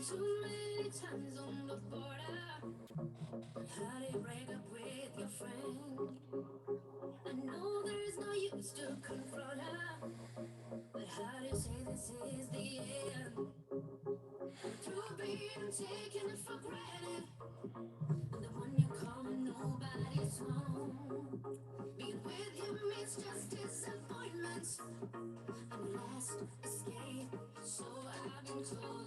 too many times on the border. How to break up with your friend. I know there is no use to confront her, but how to say this is the end? Through being taken for granted, the one you call when nobody's home. Being with him means just disappointments and last escape. So I've been told.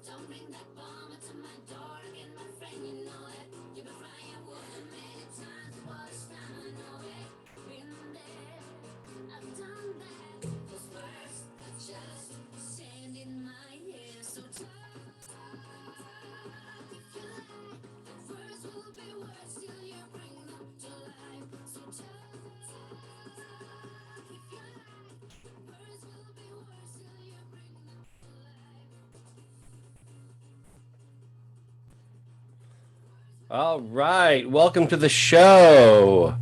Don't bring that bomb to my door again, my friend. You know that you've been crying wolf many times. What's time? I know it. Been there, I've done that. Those words are just sand in my hair. So talk if you like. Words will be words till you bring them to life. So talk if you like. Words will be words till you bring them to life. All right, welcome to the show.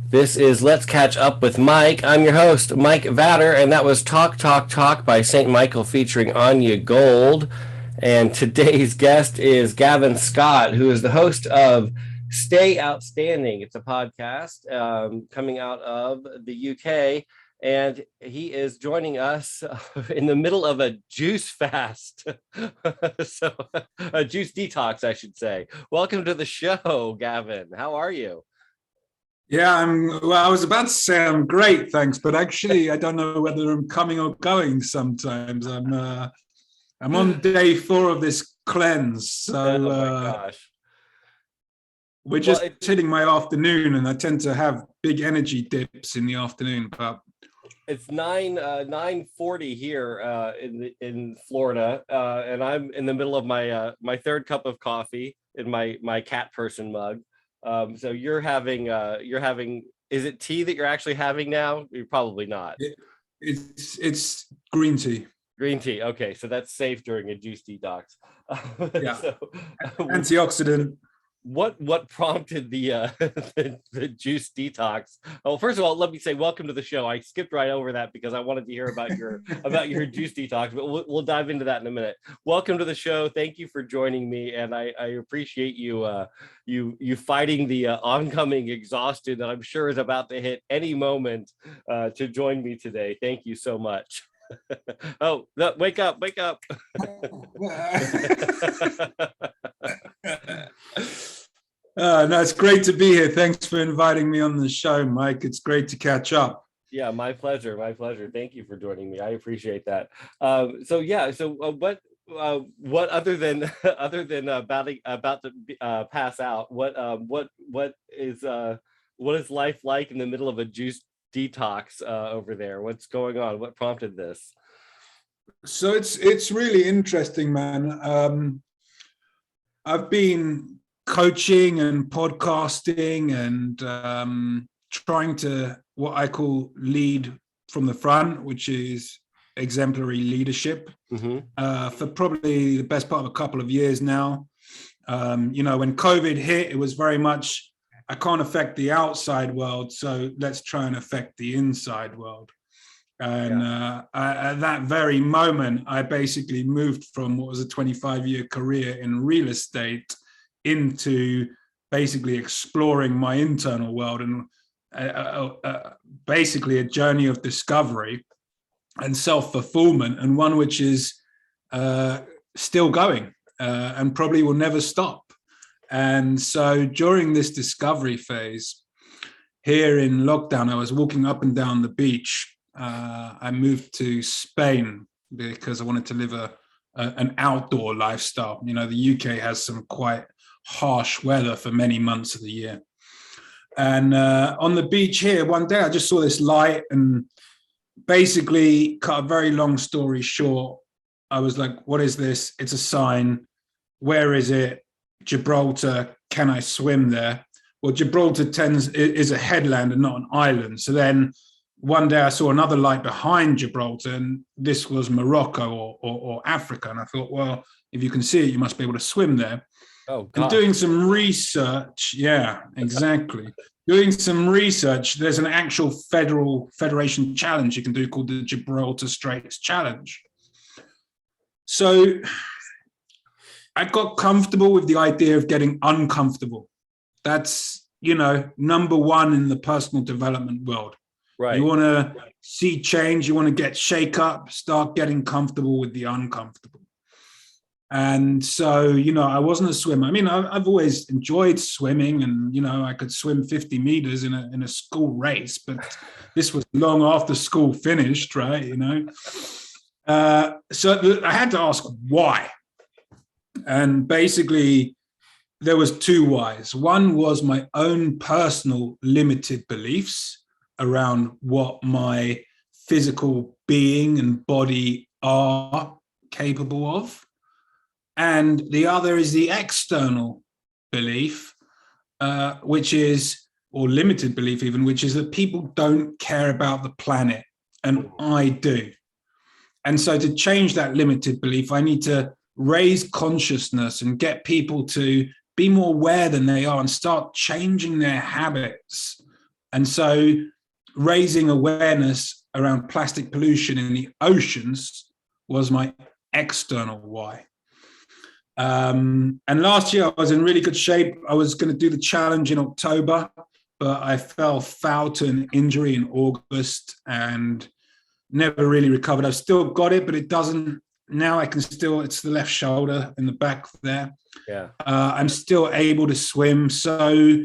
This is Let's Catch Up with Mike. I'm your host, Mike Vatter, and that was Talk, Talk, Talk by St. Michael featuring Anya Gold. And today's guest is Gavin Scott, who is the host of Stay Outstanding. It's a podcast coming out of the UK, and he is joining us in the middle of a juice fast. So a juice detox, I should say. Welcome to the show, Gavin. How are you? Yeah, I was about to say I'm great, thanks, but actually I don't know whether I'm coming or going sometimes. I'm on day 4 of this cleanse, so Oh my gosh. we're just hitting my afternoon, and I tend to have big energy dips in the afternoon. But it's 9:40 here in Florida, and I'm in the middle of my third cup of coffee in my cat person mug. So you're having is it tea that you're actually having now? You're probably not. It's green tea. Green tea. Okay, so that's safe during a juice detox. Yeah, So, antioxidant. What prompted the the juice detox? Oh, first of all, let me say welcome to the show. I skipped right over that because I wanted to hear about your juice detox, but we'll dive into that in a minute. Welcome to the show. Thank you for joining me, and I appreciate you fighting the oncoming exhaustion that I'm sure is about to hit any moment to join me today. Thank you so much. Oh, no, wake up. No, it's great to be here. Thanks for inviting me on the show, Mike. It's great to catch up. Yeah, my pleasure. Thank you for joining me. I appreciate that. What other than about to pass out? What is life like in the middle of a juice detox over there? What's going on? What prompted this? So it's really interesting, man. I've been coaching and podcasting and trying to what I call lead from the front, which is exemplary leadership, for probably the best part of a couple of years now. When COVID hit, it was very much, I can't affect the outside world, so let's try and affect the inside world. And at that very moment, I basically moved from what was a 25-year career in real estate into basically exploring my internal world and basically a journey of discovery and self-fulfillment, and one which is still going and probably will never stop. And so during this discovery phase here in lockdown, I was walking up and down the beach. I moved to Spain because I wanted to live an outdoor lifestyle. You know, the UK has some quite harsh weather for many months of the year. And on the beach here, one day I just saw this light, and basically, cut a very long story short, I was like, what is this? It's a sign. Where is it? Gibraltar. Can I swim there? Well, Gibraltar is a headland and not an island. So then one day I saw another light behind Gibraltar, and this was Morocco or Africa. And I thought, well, if you can see it, you must be able to swim there. Oh, God. And doing some research, yeah, exactly. Doing some research, there's an actual federation challenge you can do called the Gibraltar Straits Challenge. So I got comfortable with the idea of getting uncomfortable. That's, number one in the personal development world. Right. You want to see change, you want to get shake up, start getting comfortable with the uncomfortable. And so, I wasn't a swimmer. I mean, I've always enjoyed swimming, and, I could swim 50 meters in a school race, but this was long after school finished, right? So I had to ask why. And basically, there was two whys. One was my own personal limited beliefs around what my physical being and body are capable of. And the other is the external belief, which is, or limited belief even, which is that people don't care about the planet, and I do. And so to change that limited belief, I need to raise consciousness and get people to be more aware than they are and start changing their habits. And so raising awareness around plastic pollution in the oceans was my external why. And last year I was in really good shape. I was going to do the challenge in October, but I fell foul to an injury in August and never really recovered. I've still got it, but it doesn't, now I can still, it's the left shoulder in the back there. Yeah. I'm still able to swim. So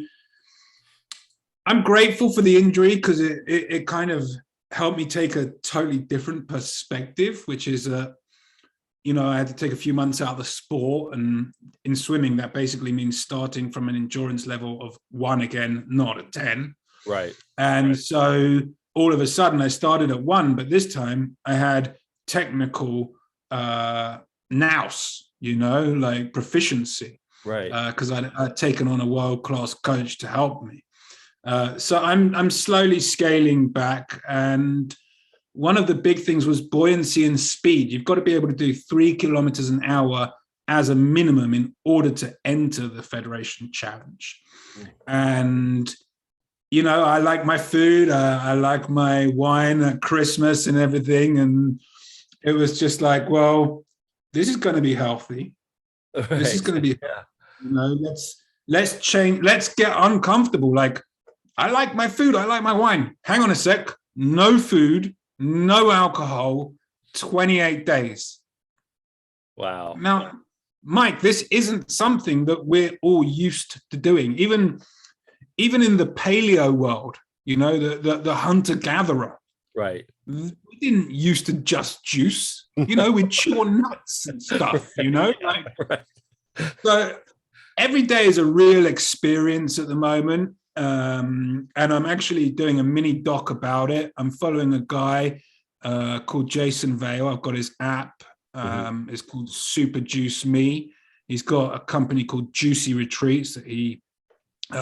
I'm grateful for the injury because it kind of helped me take a totally different perspective, which is I had to take a few months out of the sport, and in swimming, that basically means starting from an endurance level of 1 again, not a 10. Right. And so all of a sudden I started at 1, but this time I had technical nous, like proficiency. Right. Because I'd taken on a world-class coach to help me. So I'm slowly scaling back, and one of the big things was buoyancy and speed. You've got to be able to do 3 kilometers an hour as a minimum in order to enter the Federation Challenge. And, I like my food. I like my wine at Christmas and everything. And it was just like, well, this is going to be healthy. Right. This is going to be, let's change. Let's get uncomfortable. Like, I like my food. I like my wine. Hang on a sec. No food. No alcohol, 28 days. Wow. Now, Mike, this isn't something that we're all used to doing. Even in the paleo world, the hunter-gatherer. Right. We didn't used to just juice. We'd chew on nuts and stuff, Right. So every day is a real experience at the moment. And I'm actually doing a mini doc about it. I'm following a guy called Jason Vale. I've got his app. It's called Super Juice Me. He's got a company called Juicy Retreats that he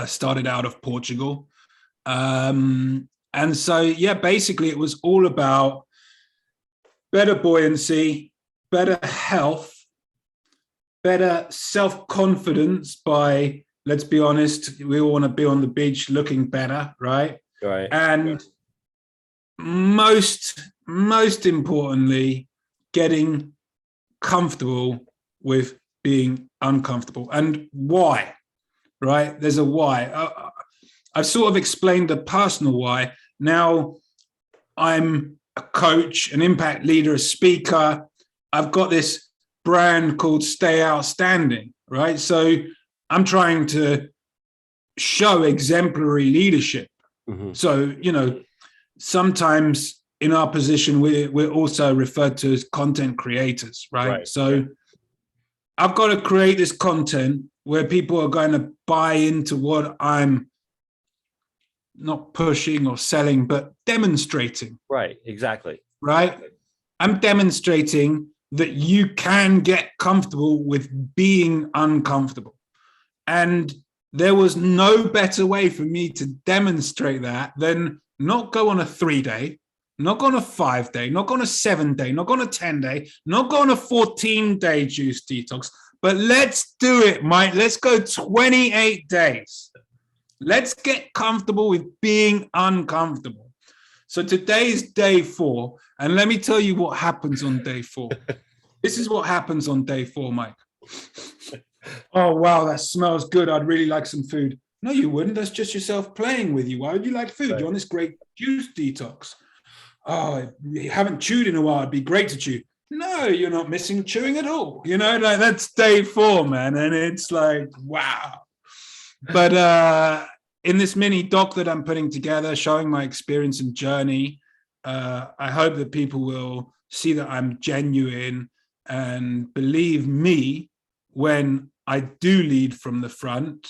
started out of Portugal. And so, basically it was all about better buoyancy, better health, better self-confidence by, let's be honest, we all want to be on the beach looking better, right? Right. And most importantly, getting comfortable with being uncomfortable. And why, right? There's a why. I've sort of explained the personal why. Now I'm a coach, an impact leader, a speaker. I've got this brand called Stay Outstanding, right? So I'm trying to show exemplary leadership. Mm-hmm. So, sometimes in our position, we're also referred to as content creators, right? So I've got to create this content where people are going to buy into what I'm not pushing or selling, but demonstrating. Right, exactly. Right? I'm demonstrating that you can get comfortable with being uncomfortable. And there was no better way for me to demonstrate that than not go on a 3-day, not go on a 5-day, not go on a 7-day, not go on a 10-day, not go on a 14-day juice detox. But let's do it, Mike. Let's go 28 days. Let's get comfortable with being uncomfortable. So today is day 4. And let me tell you what happens on day 4. This is what happens on day 4, Mike. Oh, wow, that smells good. I'd really like some food. No, you wouldn't. That's just yourself playing with you. Why would you like food? Right. You're on this great juice detox. Oh, you haven't chewed in a while. It'd be great to chew. No, you're not missing chewing at all. You know, like that's day 4, man. And it's like, wow. But in this mini doc that I'm putting together, showing my experience and journey, I hope that people will see that I'm genuine and believe me when I do lead from the front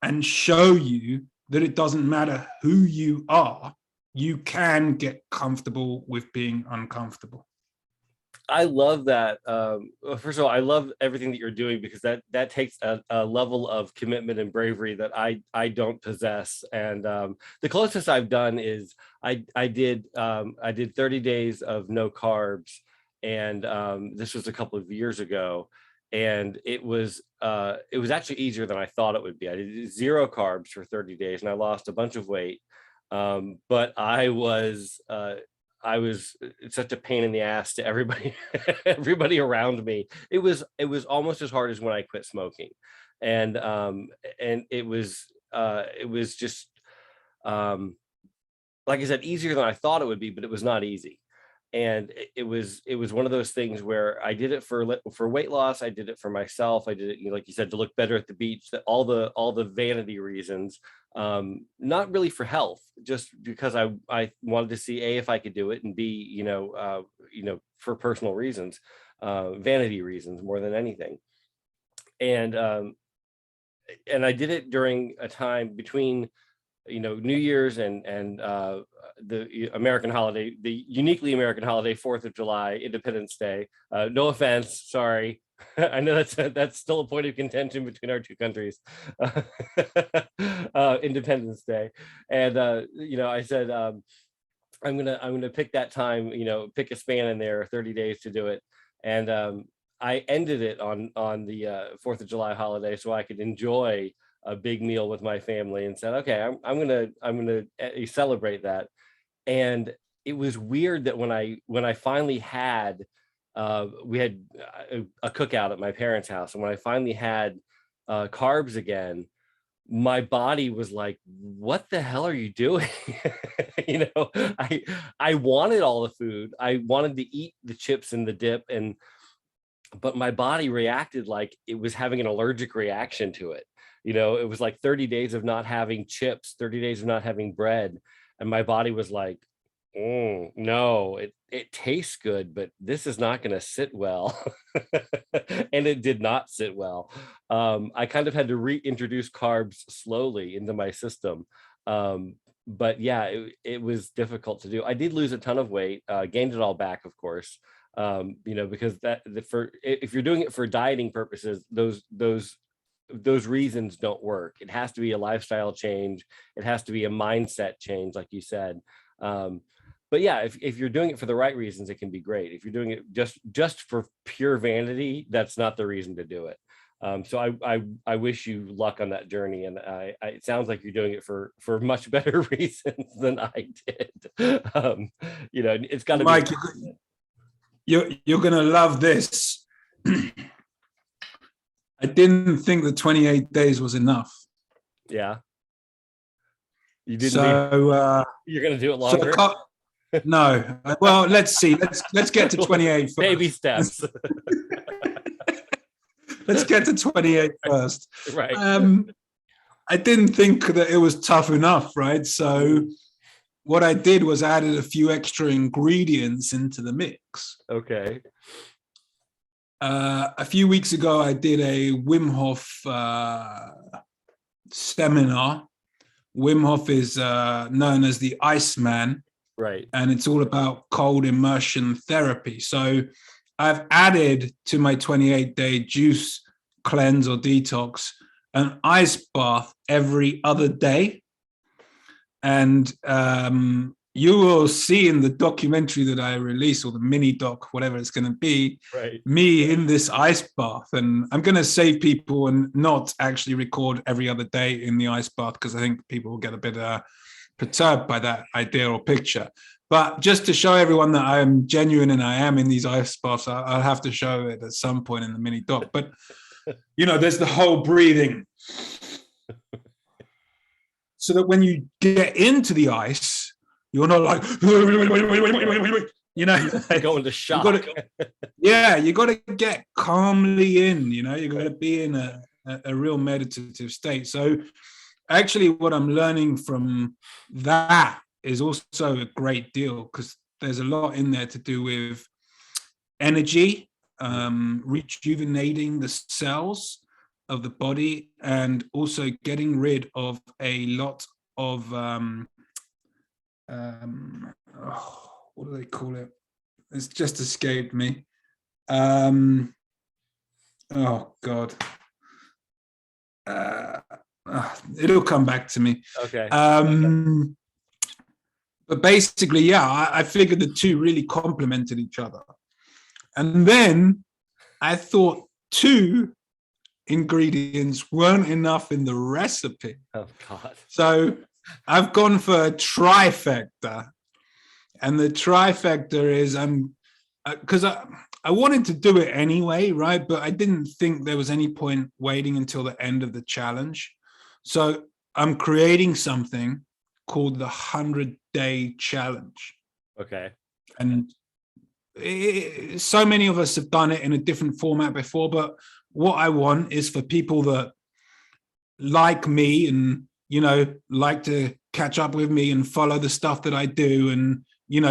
and show you that it doesn't matter who you are, you can get comfortable with being uncomfortable. I love that. First of all, I love everything that you're doing, because that takes a level of commitment and bravery that I don't possess. And the closest I've done is I did 30 days of no carbs, and this was a couple of years ago, and it was actually easier than I thought it would be. I did 0 carbs for 30 days, and I lost a bunch of weight. But I was such a pain in the ass to everybody, everybody around me. It was almost as hard as when I quit smoking. And it was just, like I said, easier than I thought it would be, but it was not easy. And it was one of those things where I did it for weight loss. I did it for myself. I did it, like you said, to look better at the beach, that all the vanity reasons, not really for health, just because I wanted to see, A, if I could do it, and B, for personal reasons, vanity reasons more than anything. And I did it during a time between New Year's and the American holiday, the uniquely American holiday, 4th of July, Independence Day. No offense, sorry. I know that's still a point of contention between our two countries. Independence Day, and I said I'm gonna pick that time, pick a span in there, 30 days to do it, and I ended it on the 4th of July holiday so I could enjoy a big meal with my family, and said, okay, I'm gonna celebrate that. And it was weird that when I finally had, we had a cookout at my parents' house, and when I finally had carbs again, my body was like, what the hell are you doing? I wanted all the food. I wanted to eat the chips and the dip, but my body reacted like it was having an allergic reaction to it. It was like 30 days of not having chips, 30 days of not having bread. And my body was like, no, it tastes good, but this is not going to sit well. And it did not sit well. I kind of had to reintroduce carbs slowly into my system. But yeah, it was difficult to do. I did lose a ton of weight, gained it all back, of course. Because if you're doing it for dieting purposes, those reasons don't work. It has to be a lifestyle change. It has to be a mindset change, like you said. But yeah, if you're doing it for the right reasons, it can be great. If you're doing it just for pure vanity, that's not the reason to do it. So I wish you luck on that journey, and it sounds like you're doing it for much better reasons than I did. It's got to be. Mike, you're gonna love this. I didn't think the 28 days was enough. Yeah. You didn't. So you're gonna do it longer. No. Well, let's see. Let's get to 28 first. Baby steps. Let's get to 28 first. Right. I didn't think that it was tough enough, right? So what I did was added a few extra ingredients into the mix. Okay. A few weeks ago, I did a Wim Hof seminar. Wim Hof is known as the Iceman. Right. And it's all about cold immersion therapy. So I've added to my 28-day juice cleanse or detox an ice bath every other day. And you will see in the documentary that I release, or the mini doc, whatever it's going to be, right, me in this ice bath. And I'm going to save people and not actually record every other day in the ice bath, because I think people will get a bit perturbed by that idea or picture. But just to show everyone that I am genuine and I am in these ice baths, I'll have to show it at some point in the mini doc. But there's the whole breathing. So that when you get into the ice, you're not like, Go into shock. You got to get calmly in, you got to be in a real meditative state. So actually what I'm learning from that is also a great deal, because there's a lot in there to do with energy, rejuvenating the cells of the body, and also getting rid of a lot of what do they call it? It's just escaped me. Oh God. It'll come back to me. Okay. But basically, yeah, I figured the two really complemented each other. And then I thought 2 ingredients weren't enough in the recipe. Oh God. So I've gone for a trifecta. And the trifecta is because I wanted to do it anyway, right? But I didn't think there was any point waiting until the end of the challenge. So I'm creating something called the 100-day challenge. Okay. And so many of us have done it in a different format before, but what I want is for people that like me and, like to catch up with me and follow the stuff that I do, and,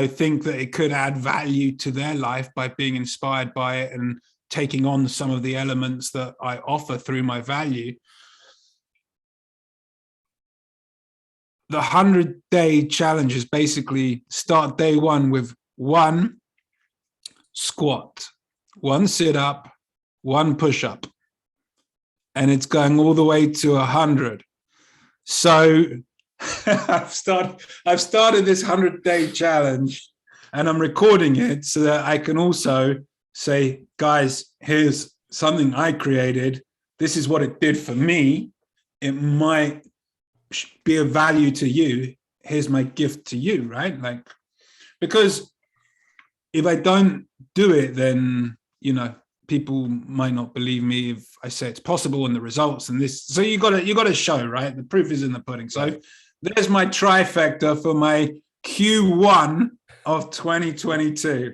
think that it could add value to their life by being inspired by it and taking on some of the elements that I offer through my value. The 100-day challenge is basically start day 1 with 1 squat, 1 sit-up, 1 push-up, and it's going all the way to 100. So I've started this 100-day challenge, and I'm recording it so that I can also say, guys, here's something I created. This is what it did for me. It might be of value to you. Here's my gift to you, right? Like, because if I don't do it, then, people might not believe me if I say it's possible and the results and this. So you got to show, right? The proof is in the pudding. So there's my trifecta for my Q1 of 2022.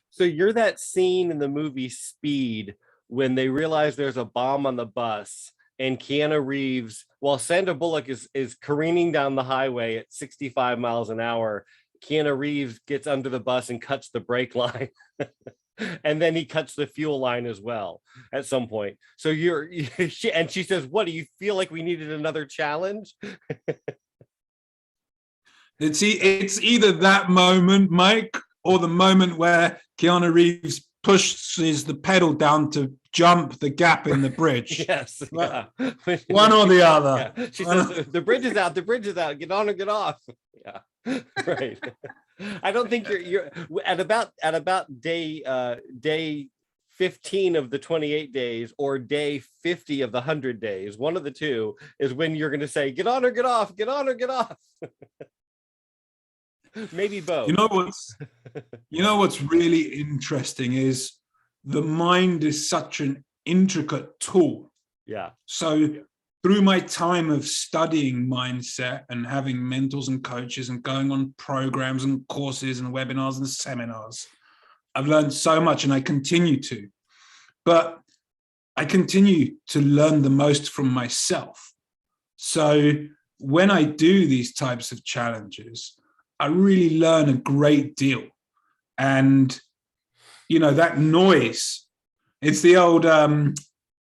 So you're that scene in the movie Speed when they realize there's a bomb on the bus, and Keanu Reeves, while Sandra Bullock is careening down the highway at 65 miles an hour, Keanu Reeves gets under the bus and cuts the brake line. And then he cuts the fuel line as well at some point. So she says, what, do you feel like we needed another challenge? It's either that moment, Mike, or the moment where Keanu Reeves pushes the pedal down to jump the gap in the bridge. Yes. Yeah. One or the other. Yeah. She says, the bridge is out, get on or get off. Yeah. Right. I don't think you're at about day 15 of the 28 days or day 50 of the 100 days. One of the two is when you're going to say, get on or get off, get on or get off. Maybe both. You know what's really interesting is the mind is such an intricate tool. Yeah. So through my time of studying mindset and having mentors and coaches and going on programs and courses and webinars and seminars, I've learned so much, and I continue to. But I continue to learn the most from myself. So when I do these types of challenges, I really learn a great deal. And, that noise, it's the old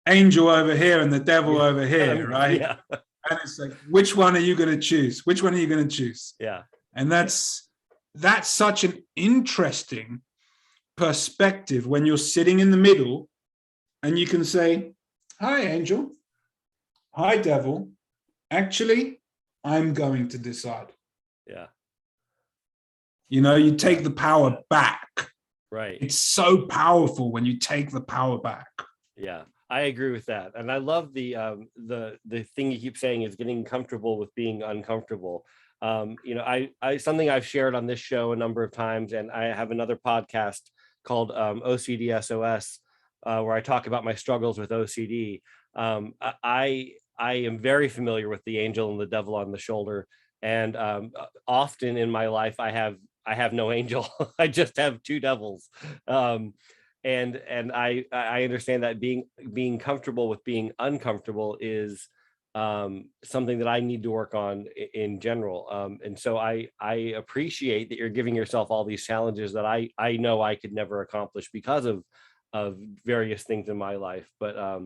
angel over here and the devil over here, right? Yeah. And it's like, which one are you going to choose? Which one are you going to choose? Yeah. And that's such an interesting perspective when you're sitting in the middle and you can say, hi, angel. Hi, devil. Actually, I'm going to decide. Yeah. You take the power back. Right. It's so powerful when you take the power back. Yeah, I agree with that. And I love the thing you keep saying is getting comfortable with being uncomfortable. I something I've shared on this show a number of times, and I have another podcast called OCD SOS, where I talk about my struggles with OCD. I am very familiar with the angel and the devil on the shoulder, and often in my life I have no angel. I just have two devils. And I understand that being comfortable with being uncomfortable is something that I need to work on in general. And so I appreciate that you're giving yourself all these challenges that I know I could never accomplish because of various things in my life. But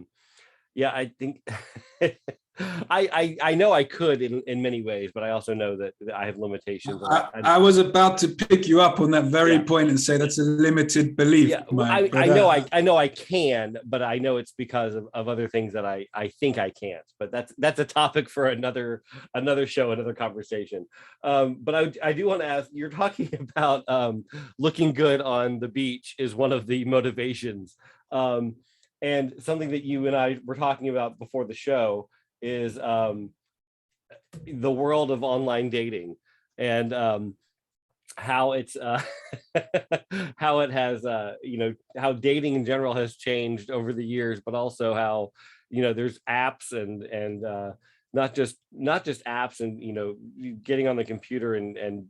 yeah, I think I know I could in many ways, but I also know that I have limitations. I was about to pick you up on that very Yeah. point and say that's a limited belief, Yeah, Mike. I know I know I can, but I know it's because of other things that I think I can't. But that's a topic for another show, another conversation. But I do want to ask, you're talking about looking good on the beach is one of the motivations. And something that you and I were talking about before the show is the world of online dating, and how it's how it has how dating in general has changed over the years, but also how there's apps and not just apps, and getting on the computer and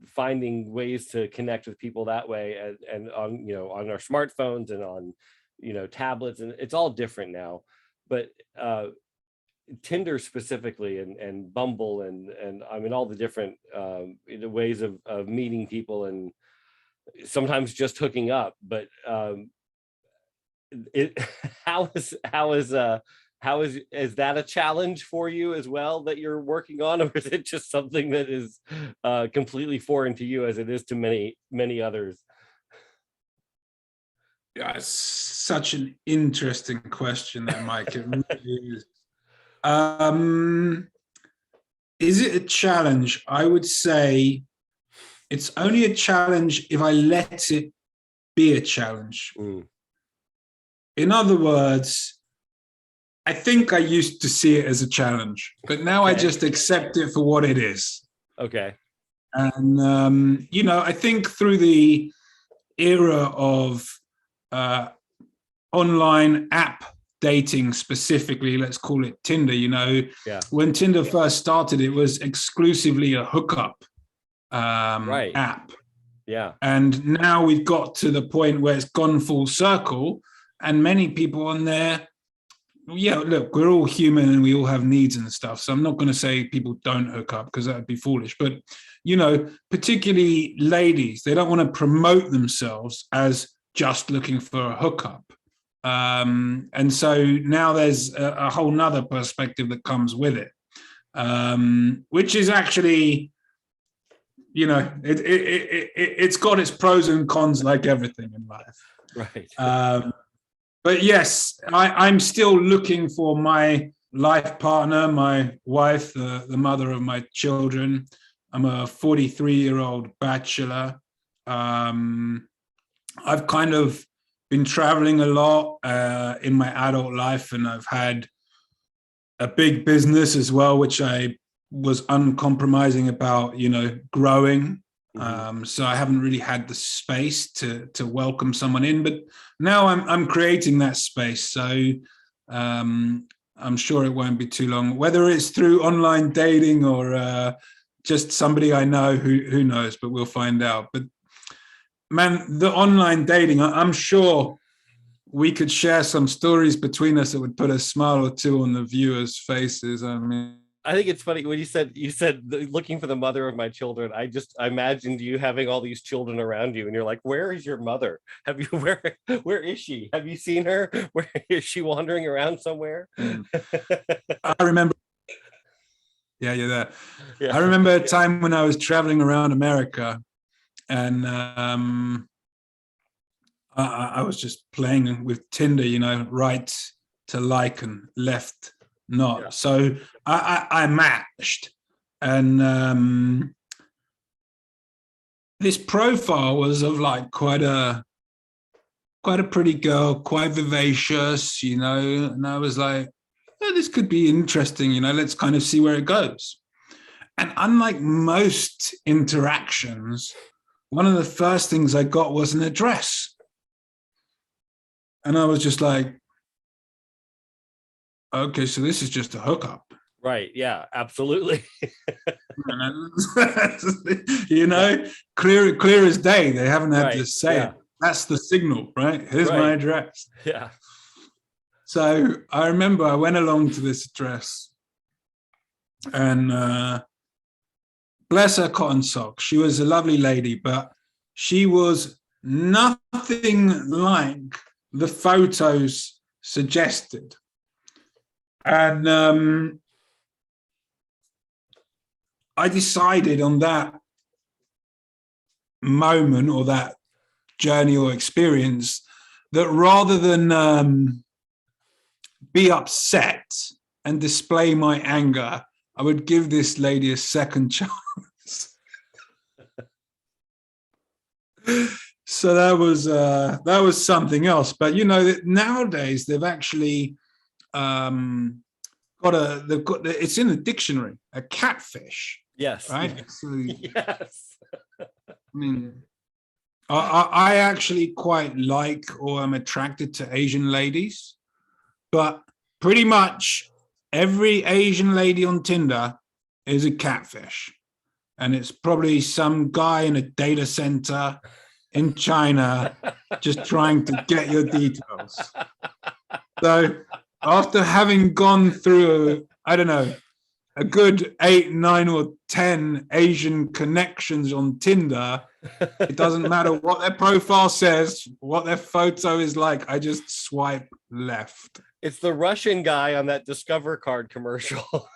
finding ways to connect with people that way, and on on our smartphones and on tablets, and it's all different now. But Tinder specifically, and Bumble, and I mean all the different ways of meeting people, and sometimes just hooking up. But it is that a challenge for you as well that you're working on, or is it just something that is completely foreign to you as it is to many others? Yeah, it's such an interesting question there, Mike. It really is it a challenge? I would say it's only a challenge if I let it be a challenge. In other words, I think I used to see it as a challenge, but now I just accept it for what it is. Okay. And I think through the era of online app dating, specifically, let's call it Tinder, when Tinder first started, it was exclusively a hookup app. Yeah. And now we've got to the point where it's gone full circle, and many people on there, look, we're all human and we all have needs and stuff. So I'm not going to say people don't hook up, because that would be foolish. But, particularly ladies, they don't want to promote themselves as just looking for a hookup. And so now there's a whole nother perspective that comes with it, which is actually, it's got its pros and cons like everything in life. Right. But yes, I'm still looking for my life partner, my wife, the mother of my children. I'm a 43-year-old bachelor. I've kind of been traveling a lot in my adult life, and I've had a big business as well, which I was uncompromising about, growing. So I haven't really had the space to welcome someone in, but now I'm creating that space. So I'm sure it won't be too long, whether it's through online dating or just somebody I know, who knows, but we'll find out. But man, the online dating, I'm sure we could share some stories between us that would put a smile or two on the viewers' faces. I mean, I think it's funny when you said looking for the mother of my children. I imagined you having all these children around you, and you're like, where is your mother? Where is she? Have you seen her? Where is she wandering around somewhere? I remember. Yeah, you're there. Yeah. I remember a time when I was traveling around America, and I was just playing with Tinder, right to like and left not. Yeah. So I matched, and this profile was of like quite a pretty girl, quite vivacious, and I was like, oh, this could be interesting, let's kind of see where it goes. And unlike most interactions, one of the first things I got was an address. And I was just like, okay, so this is just a hookup. Right. Yeah, absolutely. You know, Yeah. clear as day. They haven't had to Right. say it. Yeah. That's the signal, right? Here's my Right. address. Yeah. So I remember I went along to this address, and bless her cotton socks. She was a lovely lady, but she was nothing like the photos suggested. And I decided on that moment, or that journey or experience, that rather than be upset and display my anger, I would give this lady a second chance. So that was something else. But you know, nowadays they've actually they've got it's in the dictionary, a catfish, Yes. right? So Yes. I mean, I actually quite like, or am attracted to, Asian ladies, but pretty much every Asian lady on Tinder is a catfish. And it's probably some guy in a data center in China just trying to get your details. So after having gone through, I don't know, a good 8, 9, or 10 Asian connections on Tinder, it doesn't matter what their profile says, what their photo is like. I just swipe left. It's the Russian guy on that Discover card commercial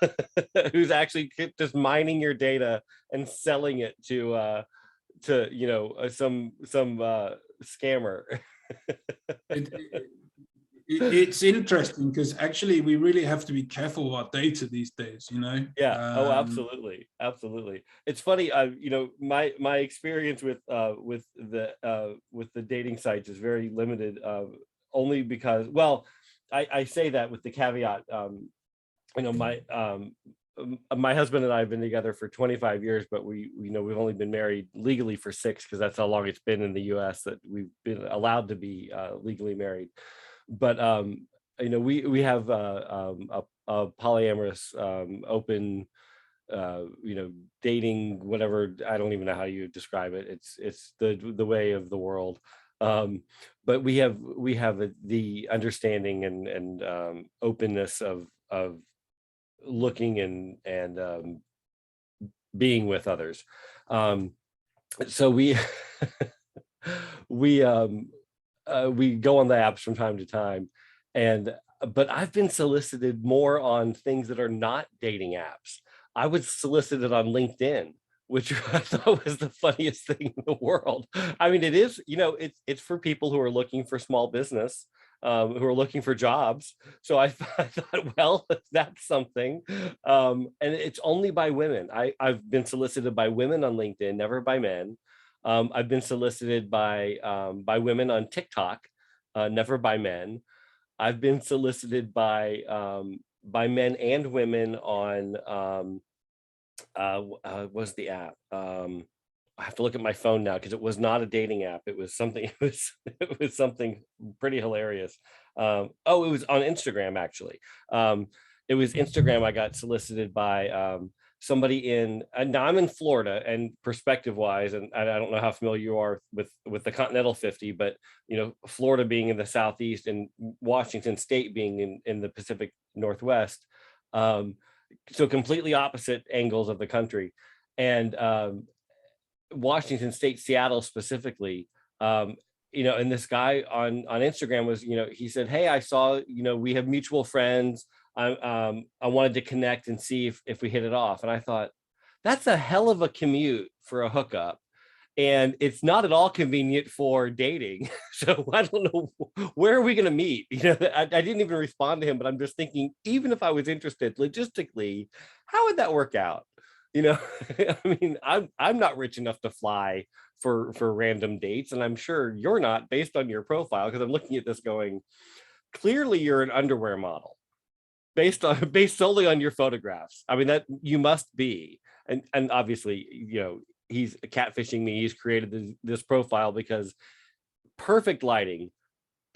who's actually just mining your data and selling it to some scammer. It, it's interesting because actually we really have to be careful about data these days, you know. Yeah. Oh, absolutely, absolutely. It's funny. My experience with the dating sites is very limited. Only because, well, I say that with the caveat. My husband and I have been together for 25 years, but we've only been married legally for 6, because that's how long it's been in the U.S. that we've been allowed to be legally married. But we have a polyamorous, open, dating, whatever. I don't even know how you describe it. It's the way of the world. But we have the understanding and openness of looking and being with others. So we we go on the apps from time to time, but I've been solicited more on things that are not dating apps. I was solicited on LinkedIn, which I thought was the funniest thing in the world. I mean, it is, it's for people who are looking for small business, who are looking for jobs. So I thought, well, that's something. And it's only by women. I've been solicited by women on LinkedIn, never by men. I've been solicited by women on TikTok, never by men. I've been solicited by men and women on what's the app? I have to look at my phone now because it was not a dating app. It was something. It was something pretty hilarious. It was on Instagram, actually. It was Instagram. I got solicited by somebody and now I'm in Florida, and perspective wise, and I don't know how familiar you are with the Continental 50, but Florida being in the Southeast and Washington State being in the Pacific Northwest. So completely opposite angles of the country. And Washington State, Seattle specifically, and this guy on Instagram was, he said, "Hey, I saw, we have mutual friends. I wanted to connect and see if we hit it off." And I thought, that's a hell of a commute for a hookup. And it's not at all convenient for dating. So I don't know, where are we going to meet? I didn't even respond to him, but I'm just thinking, even if I was interested logistically, how would that work out? I mean, I'm not rich enough to fly for random dates, and I'm sure you're not, based on your profile, because I'm looking at this going, clearly you're an underwear model based solely on your photographs. I mean, that you must be, and obviously, he's catfishing me. He's created this profile because perfect lighting,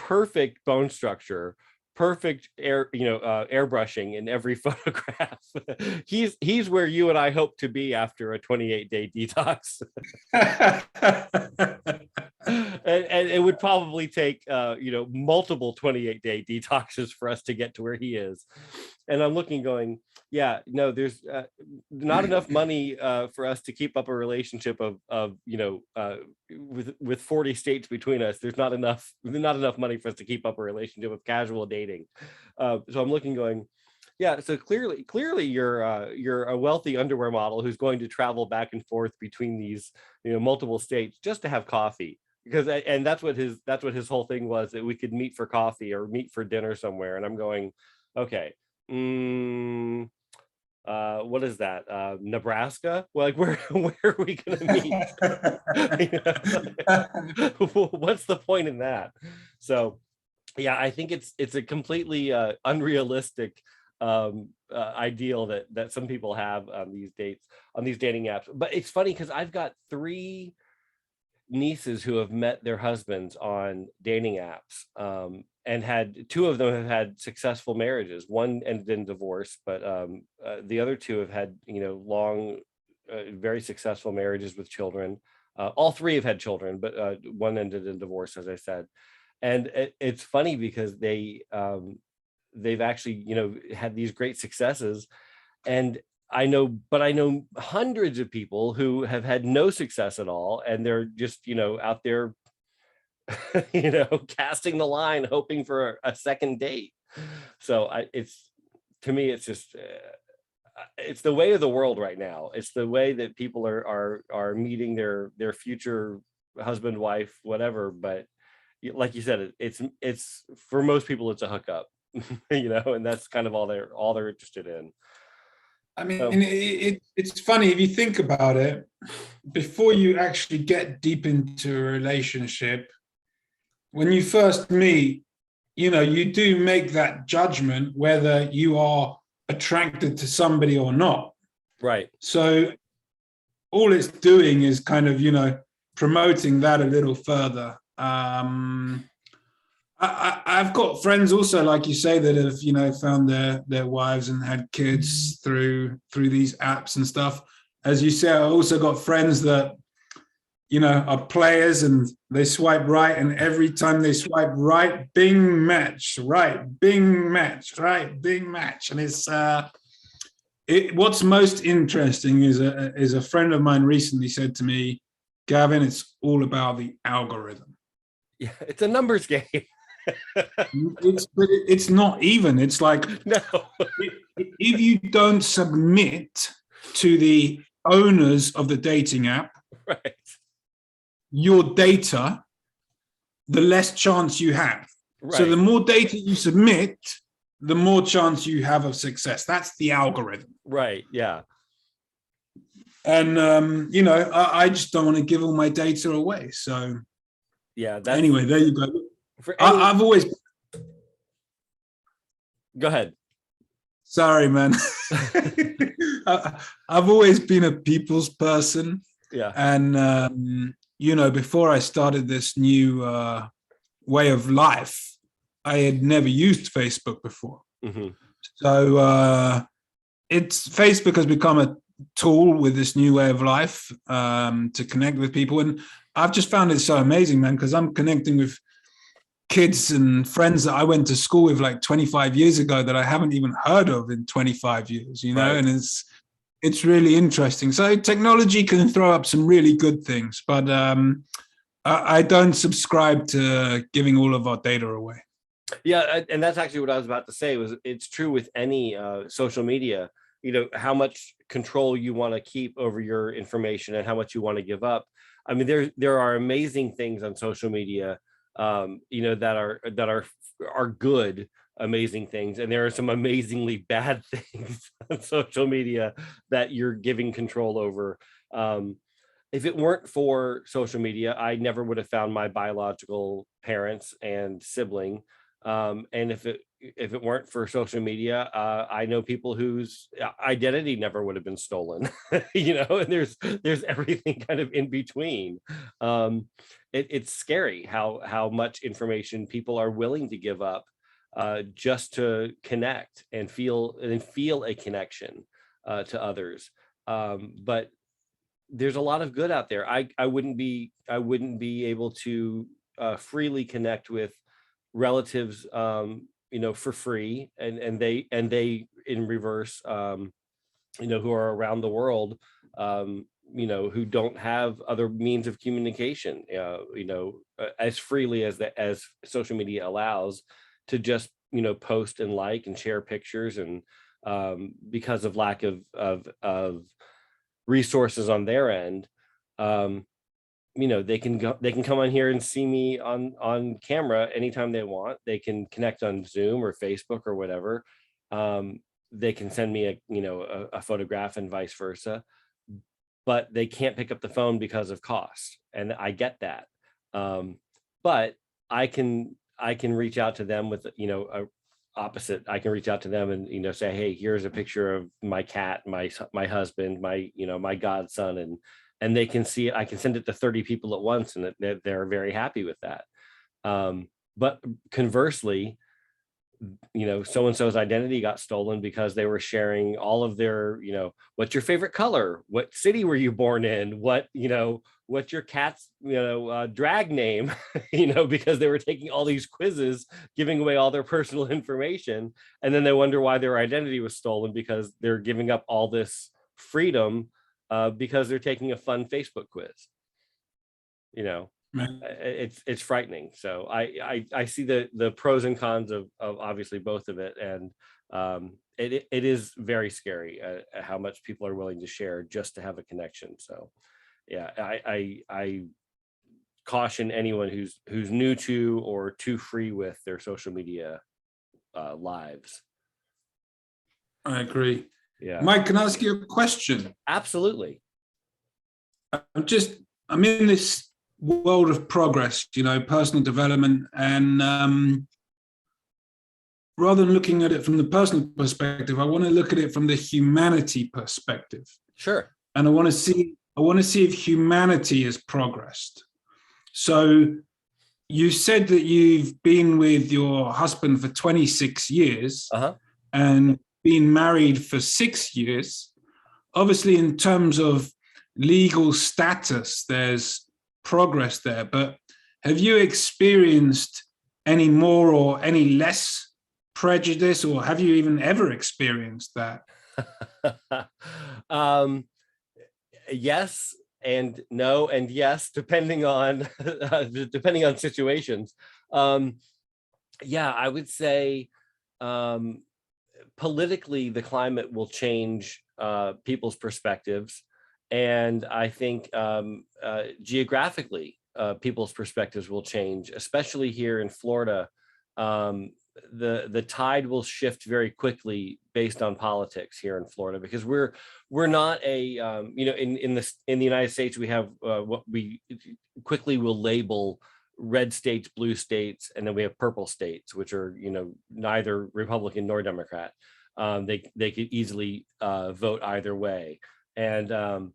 perfect bone structure, perfect airbrushing in every photograph. He's where you and I hope to be after a 28-day detox. And it would probably take multiple 28-day detoxes for us to get to where he is. And I'm looking going, yeah, no, there's not enough money for us to keep up a relationship of with 40 states between us. There's not enough money for us to keep up a relationship with casual dating. So I'm looking going, yeah, so clearly you're a wealthy underwear model who's going to travel back and forth between these multiple states just to have coffee. Because and that's what his whole thing was, that we could meet for coffee or meet for dinner somewhere. And I'm going, okay, what is that? Nebraska? Well, like where are we gonna meet? What's the point in that? So yeah, I think it's a completely unrealistic ideal that some people have on these dating apps. But it's funny because I've got 3 nieces who have met their husbands on dating apps, and had 2 of them have had successful marriages. One ended in divorce, but the other 2 have had long, very successful marriages with children. All 3 have had children, but one ended in divorce, as I said. And it's funny because they've actually had these great successes. And I know hundreds of people who have had no success at all, and they're just out there casting the line, hoping for a second date. So to me it's just it's the way of the world right now. It's the way that people are meeting their future husband, wife, whatever. But like you said, it's for most people it's a hookup. And that's kind of all they're interested in. I mean, it's funny if you think about it. Before you actually get deep into a relationship, when you first meet, you do make that judgment whether you are attracted to somebody or not. Right. So all it's doing is kind of, promoting that a little further. I've got friends also, like you say, that have found their wives and had kids through these apps and stuff. As you say, I also got friends that are players, and they swipe right, and every time they swipe right, bing, match, right, bing, match, right, bing, match. And it's what's most interesting is a friend of mine recently said to me, Gavin, it's all about the algorithm. Yeah, it's a numbers game. It's not even. It's like, no. If you don't submit to the owners of the dating app, right, your data, the less chance you have. Right. So the more data you submit, the more chance you have of success. That's the algorithm. Right. Yeah. And I just don't want to give all my data away. So yeah. Anyway, there you go. I've always. Go ahead. Sorry, man. I've always been a people's person. Yeah. And before I started this new way of life, I had never used Facebook before. Mm-hmm. So Facebook has become a tool with this new way of life to connect with people. And I've just found it so amazing, man, because I'm connecting with kids and friends that I went to school with like 25 years ago that I haven't even heard of in 25 years, right. And it's really interesting. So technology can throw up some really good things, but I don't subscribe to giving all of our data away. Yeah, and that's actually what I was about to say. Was it's true with any social media, how much control you want to keep over your information and how much you want to give up. I mean, there are amazing things on social media, that are good, amazing things, and there are some amazingly bad things on social media that you're giving control over. If it weren't for social media, I never would have found my biological parents and sibling. And if it weren't for social media, I know people whose identity never would have been stolen, and there's everything kind of in between. it's scary how much information people are willing to give up just to connect and feel a connection to others. But there's a lot of good out there. I wouldn't be able to freely connect with relatives, for free, and they in reverse, who are around the world, who don't have other means of communication, as freely as social media allows, to just post and like and share pictures, and because of lack of resources on their end, they can come on here and see me on camera anytime they want. They can connect on Zoom or Facebook or whatever. They can send me a photograph and vice versa, but they can't pick up the phone because of cost, and I get that. But I can reach out to them with a opposite. I can reach out to them and say, hey, here's a picture of my cat, my husband, my godson, and they can see it. I can send it to 30 people at once, and they're very happy with that. But conversely, so-and-so's identity got stolen because they were sharing all of their, what's your favorite color? What city were you born in? What's your cat's, drag name? Because they were taking all these quizzes, giving away all their personal information. And then they wonder why their identity was stolen, because they're giving up all this freedom because they're taking a fun Facebook quiz. It's frightening. So I see the pros and cons of obviously both of it, and it is very scary how much people are willing to share just to have a connection. So yeah, I caution anyone who's new to or too free with their social media lives. I agree. Yeah, Mike, can I ask you a question? Absolutely. I'm in this world of progress, personal development, and rather than looking at it from the personal perspective, I want to look at it from the humanity perspective. Sure. And I want to see if humanity has progressed. So you said that you've been with your husband for 26 years and been married for 6 years. Obviously, in terms of legal status, there's progress there, but have you experienced any more or any less prejudice, or have you even ever experienced that? Yes and no and yes, depending on situations. Yeah, I would say politically the climate will change people's perspectives, and I think geographically people's perspectives will change, especially here in Florida. The tide will shift very quickly based on politics here in Florida, because we're not a in the United States we have what we quickly will label red states, blue states, and then we have purple states, which are neither Republican nor Democrat. They could easily vote either way, and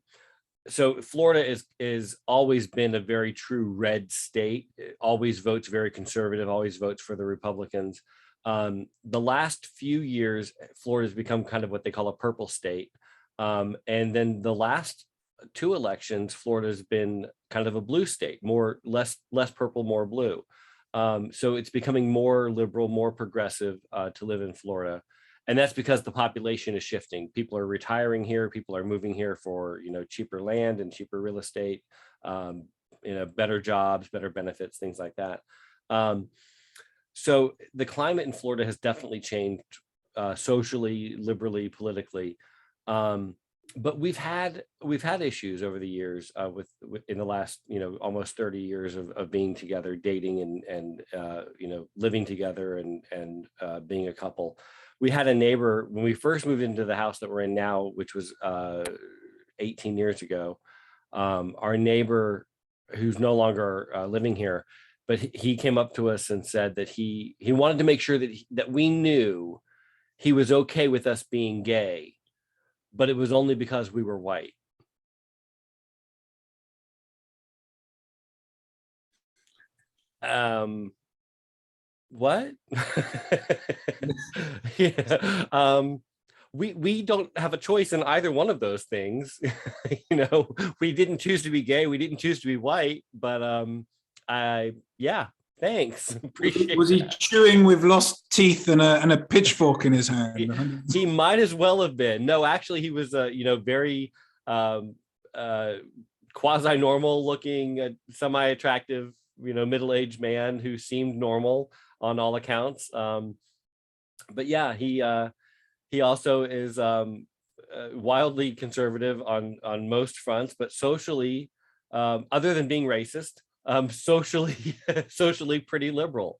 so Florida is always been a very true red state. It always votes very conservative, always votes for the Republicans. The last few years, Florida's become kind of what they call a purple state. And then the last two elections, Florida's been kind of a blue state, less purple, more blue. So it's becoming more liberal, more progressive to live in Florida. And that's because the population is shifting. People are retiring here. People are moving here for, cheaper land and cheaper real estate, better jobs, better benefits, things like that. So the climate in Florida has definitely changed socially, liberally, politically. But we've had issues over the years with in the last, almost 30 years of being together, dating and living together and being a couple. We had a neighbor when we first moved into the house that we're in now, which was 18 years ago. Our neighbor, who's no longer living here, but he came up to us and said that he wanted to make sure that we knew he was okay with us being gay, but it was only because we were white. What? Yeah. We don't have a choice in either one of those things. We didn't choose to be gay, we didn't choose to be white, but yeah, thanks. Appreciate Was he that. chewing with lost teeth and a pitchfork in his hand? He might as well have been. No, actually, he was very quasi-normal looking, semi-attractive, middle-aged man who seemed normal on all accounts. But yeah, he also is wildly conservative on most fronts, but socially, other than being racist, socially socially pretty liberal,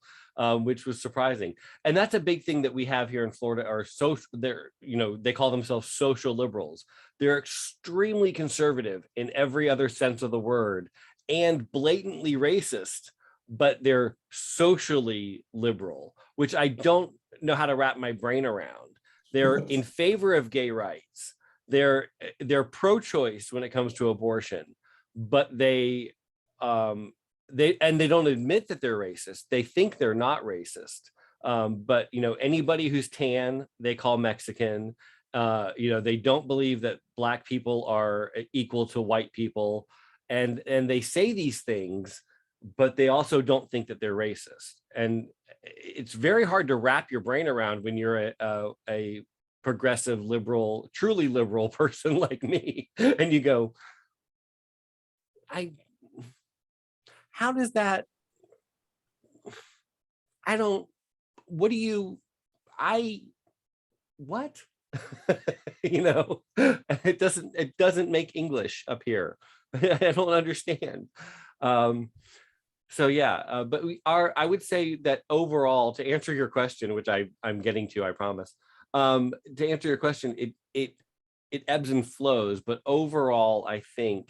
which was surprising. And that's a big thing that we have here in Florida. Are they call themselves social liberals. They're extremely conservative in every other sense of the word and blatantly racist, but they're socially liberal, which I don't know how to wrap my brain around. They're in favor of gay rights. They're pro-choice when it comes to abortion, but they don't admit that they're racist. They think they're not racist. But anybody who's tan, they call Mexican. They don't believe that Black people are equal to white people, and they say these things, but they also don't think that they're racist. And it's very hard to wrap your brain around when you're a progressive liberal, truly liberal person like me, and you go, how does that? I don't. What do you? What? It doesn't make English up here. I don't understand. So yeah, but I would say that overall, to answer your question, which I'm getting to, I promise, to answer your question, it ebbs and flows, but overall, I think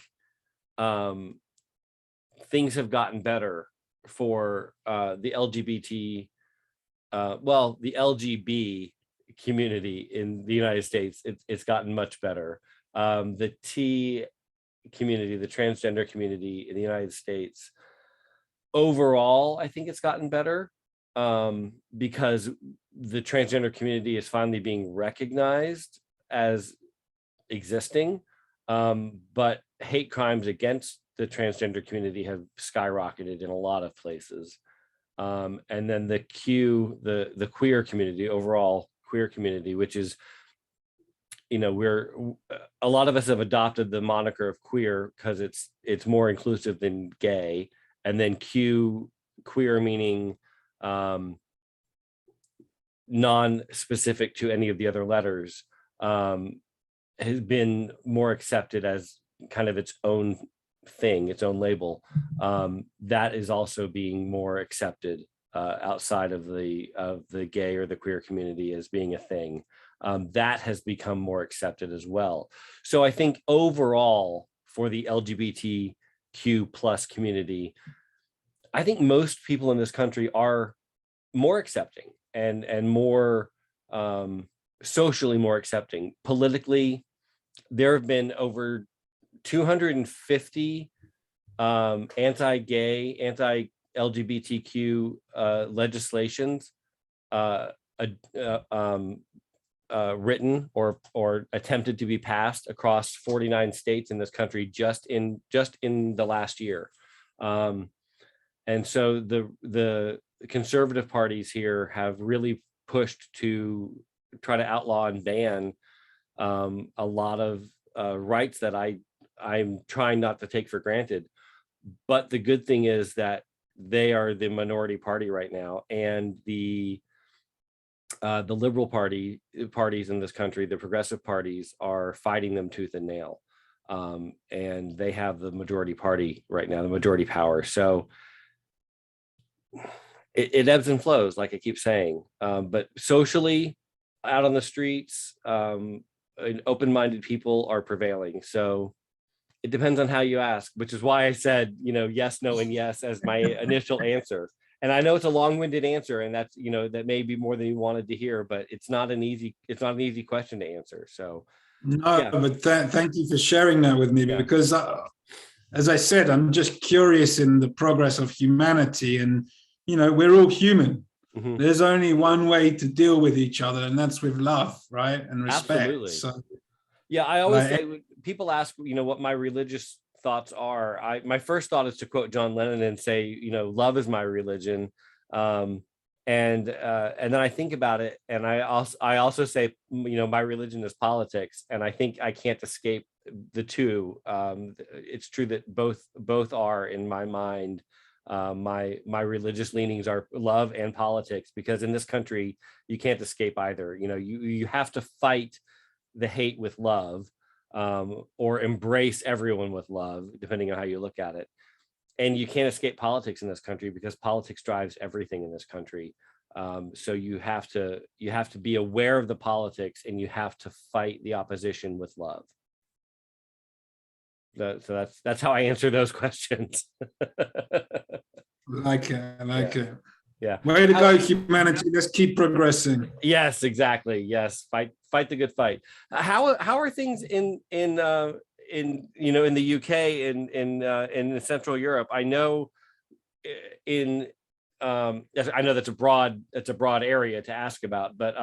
things have gotten better for the LGBT, the LGB community in the United States. It's gotten much better. The T community, the transgender community in the United States, overall, I think it's gotten better, because the transgender community is finally being recognized as existing. But hate crimes against the transgender community have skyrocketed in a lot of places. And then the queer community, overall queer community, which is, a lot of us have adopted the moniker of queer because it's more inclusive than gay. And then queer meaning non-specific to any of the other letters, has been more accepted as kind of its own thing, its own label. That is also being more accepted outside of the gay or the queer community as being a thing. That has become more accepted as well. So I think overall, for the LGBTQ plus community, I think most people in this country are more accepting and more socially more accepting. Politically, there have been over 250 anti-gay, anti-LGBTQ legislations written or attempted to be passed across 49 states in this country just in the last year. And so the conservative parties here have really pushed to try to outlaw and ban a lot of rights that I'm trying not to take for granted. But the good thing is that they are the minority party right now, and the liberal parties in this country, the progressive parties, are fighting them tooth and nail, and they have the majority party right now, the majority power. So it ebbs and flows, like I keep saying, but socially, out on the streets, open-minded people are prevailing. So it depends on how you ask, which is why I said, yes, no, and yes as my initial answer. And I know it's a long-winded answer, and that's, that may be more than you wanted to hear, but it's not an easy question to answer. So no, yeah. but thank you for sharing that with me, Yeah. because as I said, I'm just curious in the progress of humanity, and we're all human. Mhm. There's only one way to deal with each other, and that's with love, right, and respect. Absolutely. So, Yeah, I always like, say when people ask, what my religious thoughts are. My first thought is to quote John Lennon and say, love is my religion. Um, and then I think about it, and I also say, my religion is politics, and I think I can't escape the two. It's true that both are in my mind. My religious leanings are love and politics, because in this country you can't escape either. You have to fight the hate with love, or embrace everyone with love, depending on how you look at it. And you can't escape politics in this country, because politics drives everything in this country. So you have to be aware of the politics, and you have to fight the opposition with love. So that's how I answer those questions. like it, I like it. Yeah. Way to go, humanity. Let's keep progressing. Yes, exactly. Yes, fight the good fight. How are things in the UK, in Central Europe? I know in I know that's a broad area to ask about, but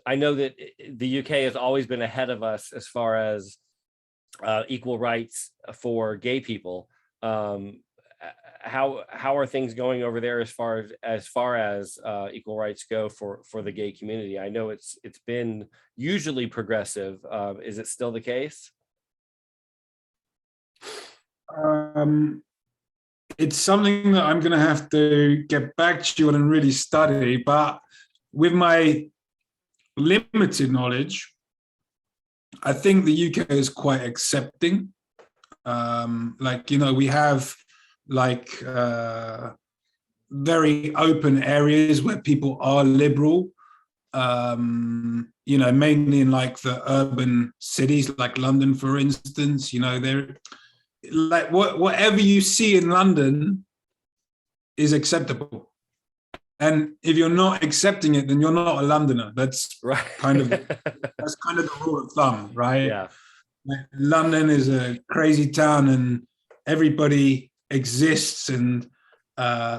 I know that the UK has always been ahead of us as far as equal rights for gay people. Um, how are things going over there as far as equal rights go for the gay community? I know it's been usually progressive. Is it still the case? Um, it's something that I'm going to have to get back to you on and really study. But with my limited knowledge, I think the UK is quite accepting. We have like very open areas where people are liberal. Mainly in like the urban cities, like London, for instance. They're like whatever you see in London is acceptable. And if you're not accepting it, then you're not a Londoner. That's Right. kind of the rule of thumb, right? Yeah. Like, London is a crazy town, and everybody exists and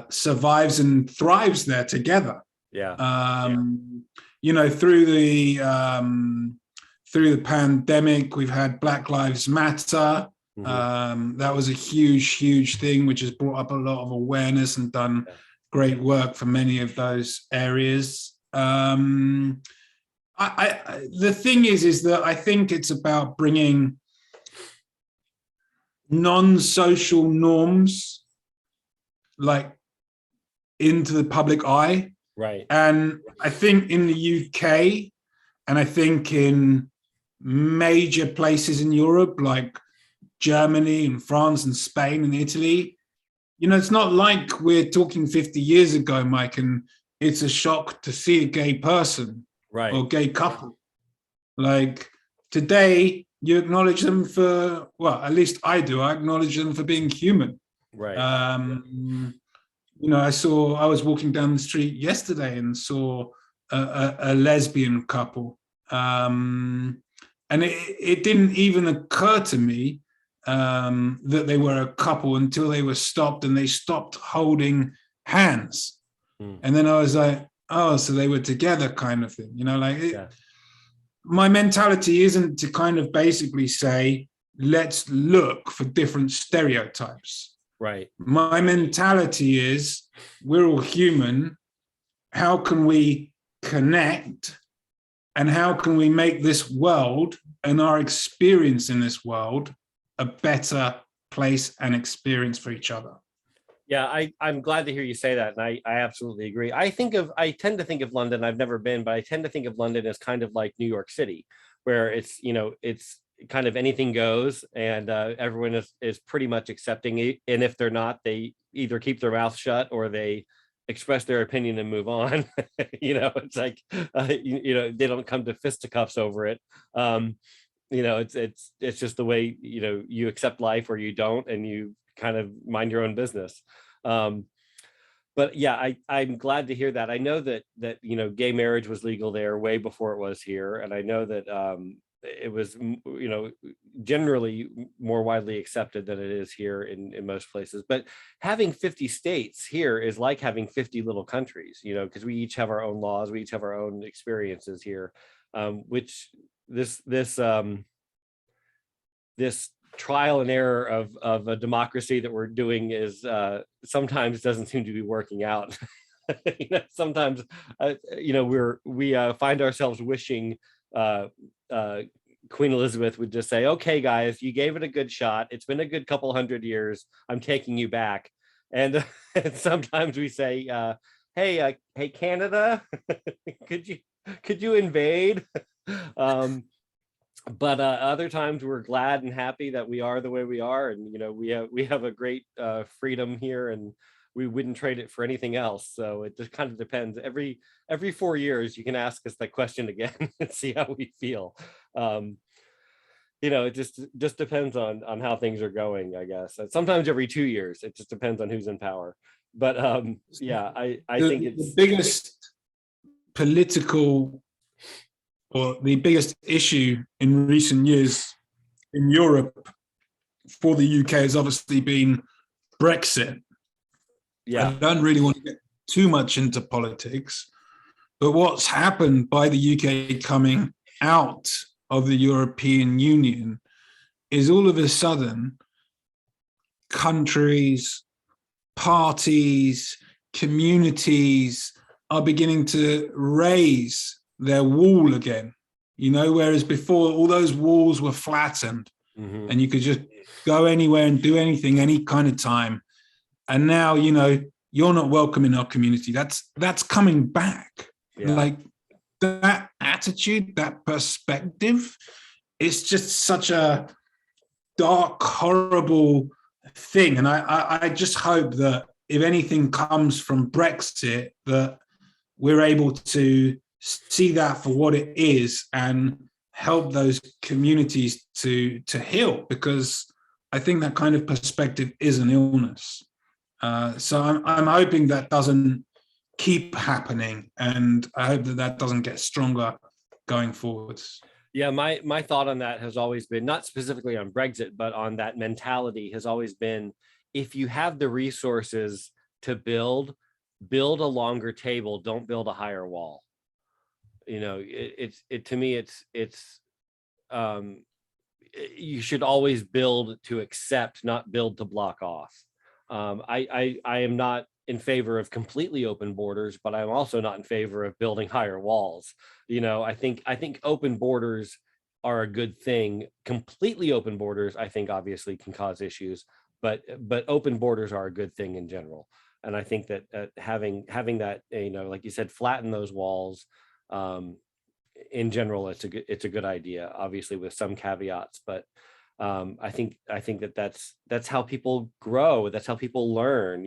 survives and thrives there together. Yeah. Through the pandemic, we've had Black Lives Matter. That was a huge thing, which has brought up a lot of awareness and done great work for many of those areas. The thing is that I think it's about bringing non-social norms like into the public eye. Right. And I think in the UK, and I think in major places in Europe, like Germany and France and Spain and Italy, it's not like we're talking 50 years ago, Mike, and it's a shock to see a gay person, right, or gay couple. Like today, you acknowledge them for, well, at least I do. I acknowledge them for being human. Right. I was walking down the street yesterday and saw a lesbian couple. And it didn't even occur to me that they were a couple until they were stopped, and they stopped holding hands. And then I was like, oh, so they were together, kind of thing. My mentality isn't to kind of basically say, let's look for different stereotypes. Right. My mentality is, we're all human. How can we connect, and how can we make this world and our experience in this world a better place and experience for each other? Yeah, I'm glad to hear you say that, and I absolutely agree. I tend to think of London. I've never been, but I tend to think of London as kind of like New York City, where it's kind of anything goes, and everyone is pretty much accepting it. And if they're not, they either keep their mouth shut or they express their opinion and move on. It's like they don't come to fisticuffs over it. It's just the way you accept life or you don't, and you kind of mind your own business. But yeah, I'm glad to hear that. I know that gay marriage was legal there way before it was here, and I know that it was, generally more widely accepted than it is here in most places. But having 50 states here is like having 50 little countries, because we each have our own laws, we each have our own experiences here, which this trial and error of a democracy that we're doing is sometimes doesn't seem to be working out. Sometimes we find ourselves wishing Queen Elizabeth would just say, okay, guys, you gave it a good shot. It's been a good couple 100 years. I'm taking you back. And, and sometimes we say, hey, Canada, could you invade? But other times we're glad and happy that we are the way we are. And, we have a great freedom here, and we wouldn't trade it for anything else. So it just kind of depends. Every 4 years, you can ask us that question again and see how we feel. It just depends on how things are going, I guess. And sometimes every 2 years, it just depends on who's in power. But I think it's the biggest political, or the biggest issue in recent years in Europe for the UK has obviously been Brexit. Yeah. I don't really want to get too much into politics, but what's happened by the UK coming out of the European Union is all of a sudden countries, parties, communities are beginning to raise their wall again, whereas before all those walls were flattened, and you could just go anywhere and do anything, any kind of time. And now, you're not welcome in our community. That's coming back. Yeah. Like that attitude, that perspective, it's just such a dark, horrible thing. And I just hope that if anything comes from Brexit, that we're able to see that for what it is and help those communities to heal, because I think that kind of perspective is an illness. So I'm hoping that doesn't keep happening, and I hope that doesn't get stronger going forwards. Yeah, my thought on that has always been, not specifically on Brexit, but on that mentality has always been, if you have the resources to build a longer table, don't build a higher wall. To me, it's you should always build to accept, not build to block off. I am not in favor of completely open borders, but I'm also not in favor of building higher walls. I think open borders are a good thing. Completely open borders, I think, obviously can cause issues, but open borders are a good thing in general. And I think that having that, like you said, flatten those walls. In general, it's a good idea, obviously with some caveats, but I think that's how people grow. That's how people learn.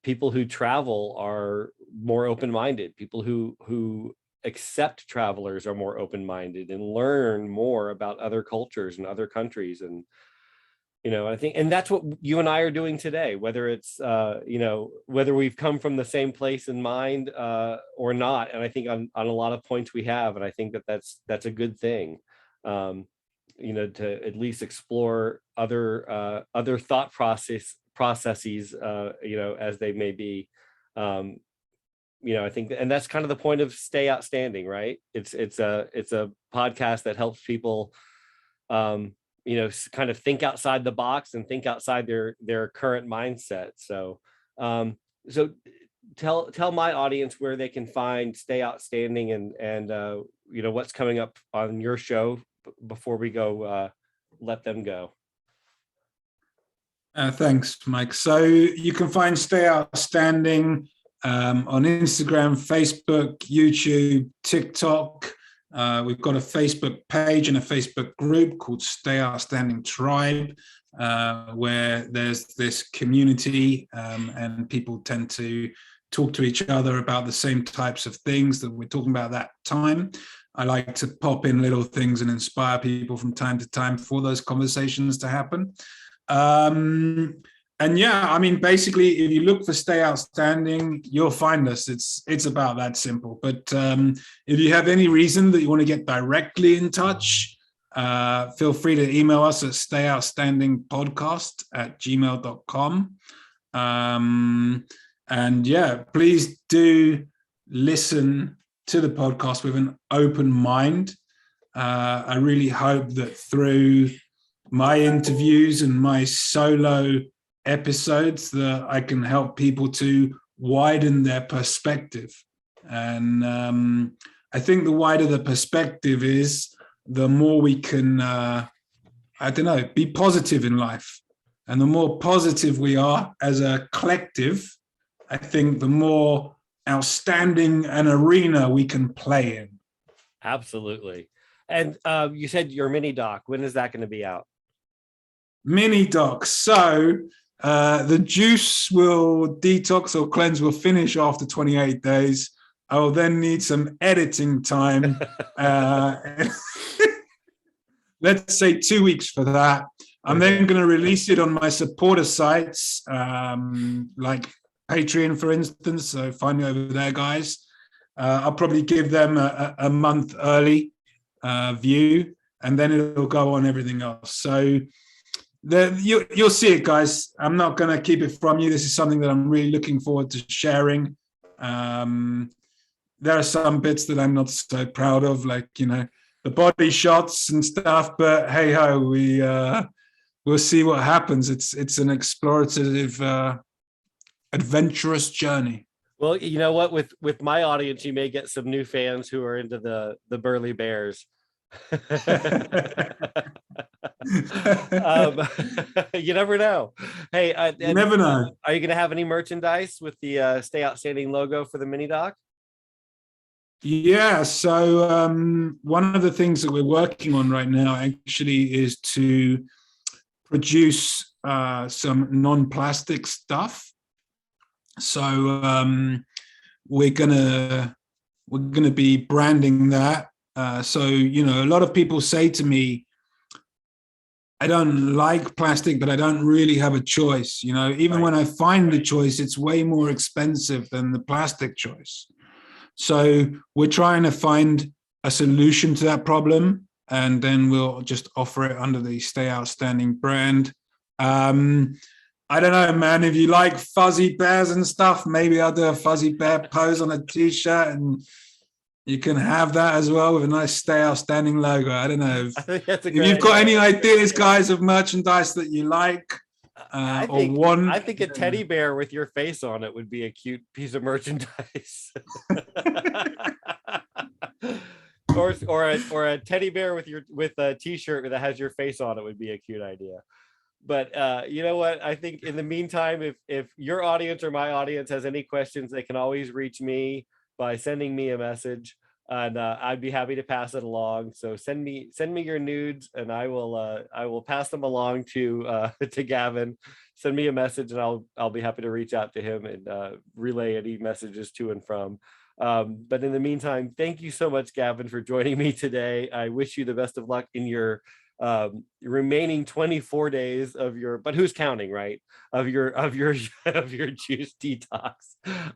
People who travel are more open-minded. People who accept travelers are more open-minded and learn more about other cultures and other countries. And I think, and that's what you and I are doing today, whether it's, whether we've come from the same place in mind or not. And I think on a lot of points we have, and I think that's a good thing, to at least explore other thought processes, as they may be. I think, and that's kind of the point of Stay Outstanding, right? It's a podcast that helps people, kind of think outside the box and think outside their current mindset. So tell my audience where they can find Stay Outstanding and what's coming up on your show before we go let them go. Thanks, Mike. So you can find Stay Outstanding on Instagram, Facebook, YouTube, TikTok. We've got a Facebook page and a Facebook group called Stay Outstanding Tribe, where there's this community and people tend to talk to each other about the same types of things that we're talking about that time. I like to pop in little things and inspire people from time to time for those conversations to happen. And And yeah, I mean, basically, if you look for Stay Outstanding, you'll find us. It's about that simple. But if you have any reason that you want to get directly in touch, feel free to email us at stayoutstandingpodcast@gmail.com. And yeah, please do listen to the podcast with an open mind. I really hope that through my interviews and my solo episodes that I can help people to widen their perspective. And I think the wider the perspective is, the more we can, be positive in life. And the more positive we are as a collective, I think the more outstanding an arena we can play in. Absolutely. And you said your mini doc, when is that going to be out? Mini doc. So the juice will detox or cleanse will finish after 28 days. I will then need some editing time. Let's say 2 weeks for that. I'm then going to release it on my supporter sites, like Patreon, for instance. So find me over there, guys. I'll probably give them a month early view, and then it'll go on everything else. So you'll see it, guys. I'm not going to keep it from you. This is something that I'm really looking forward to sharing. There are some bits that I'm not so proud of, like, the body shots and stuff, but hey ho, we'll see what happens. It's an explorative, adventurous journey. Well, you know what? With my audience, you may get some new fans who are into the burly bears. You never know. Hey, you never know. Are you going to have any merchandise with the Stay Outstanding logo for the mini doc? Yeah, so one of the things that we're working on right now actually is to produce some non-plastic stuff. So we're gonna be branding that. So a lot of people say to me, I don't like plastic, but I don't really have a choice. Even when I find the choice, it's way more expensive than the plastic choice. So we're trying to find a solution to that problem, and then we'll just offer it under the Stay Outstanding brand. I don't know, man, if you like fuzzy bears and stuff, maybe I'll do a fuzzy bear pose on a t-shirt, and you can have that as well with a nice Stay Outstanding logo. I don't know. If you've got any ideas, guys, of merchandise that you like, I think a teddy bear with your face on it would be a cute piece of merchandise. or a teddy bear with a t-shirt that has your face on it would be a cute idea. But you know what? I think in the meantime, if your audience or my audience has any questions, they can always reach me by sending me a message, and I'd be happy to pass it along. So send me your nudes, and I will pass them along to Gavin. Send me a message, and I'll be happy to reach out to him and relay any messages to and from. But in the meantime, thank you so much, Gavin, for joining me today. I wish you the best of luck in your remaining 24 days of your, but who's counting, right, of your juice detox,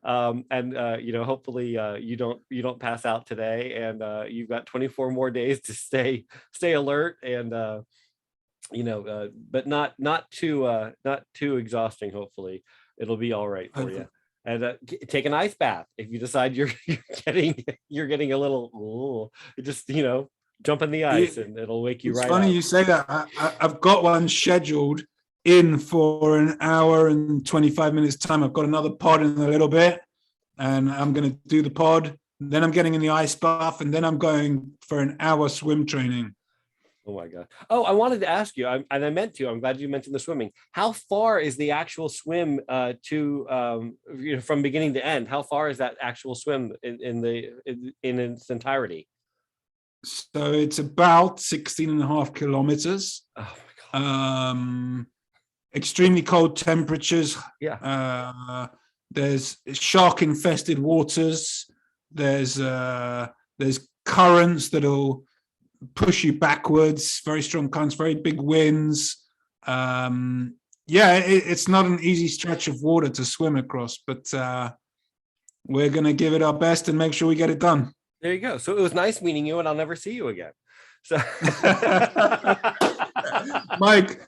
and hopefully you don't pass out today, and you've got 24 more days to stay alert, and but not too exhausting. Hopefully it'll be all right for you. And take an ice bath if you decide you're getting a little, just jump in the ice, and it'll wake you right up. It's funny you say that. I've got one scheduled in for an hour and 25 minutes time. I've got another pod in a little bit, and I'm going to do the pod. Then I'm getting in the ice bath, and then I'm going for an hour swim training. Oh my God. Oh, I wanted to ask you, and I meant to, I'm glad you mentioned the swimming. How far is the actual swim from beginning to end? How far is that actual swim in its entirety? So it's about 16.5 kilometers. Oh my God. Extremely cold temperatures. Yeah. There's shark infested waters. There's currents that'll push you backwards, very strong currents, very big winds. yeah, it's not an easy stretch of water to swim across, but we're going to give it our best and make sure we get it done. There you go. So it was nice meeting you, and I'll never see you again. So, Mike,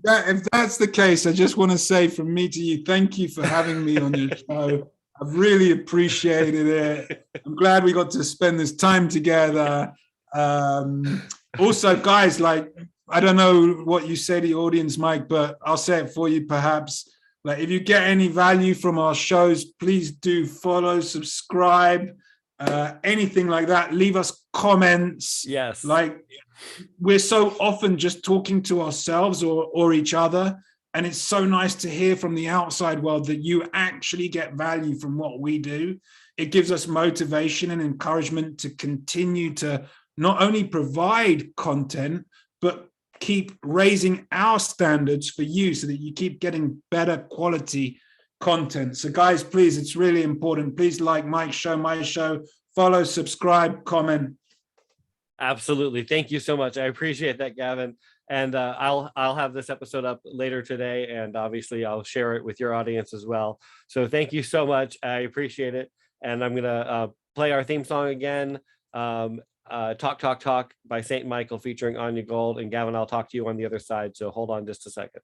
if that's the case, I just want to say from me to you, thank you for having me on your show. I've really appreciated it. I'm glad we got to spend this time together. Also, guys, like, I don't know what you say to the audience, Mike, but I'll say it for you perhaps. Like, if you get any value from our shows, please do follow, subscribe, anything like that. Leave us comments. yes. Like, we're so often just talking to ourselves or each other. And it's so nice to hear from the outside world that you actually get value from what we do. It gives us motivation and encouragement to continue to not only provide content, but keep raising our standards for you so that you keep getting better quality content. So guys, please, it's really important. Please like Mike's show, my show, follow, subscribe, comment. Absolutely. Thank you so much. I appreciate that, Gavin. And I'll have this episode up later today, and obviously I'll share it with your audience as well. So thank you so much. I appreciate it. And I'm gonna play our theme song again. Talk, Talk, Talk by St. Michael featuring Anya Gold. And Gavin, I'll talk to you on the other side. So hold on just a second.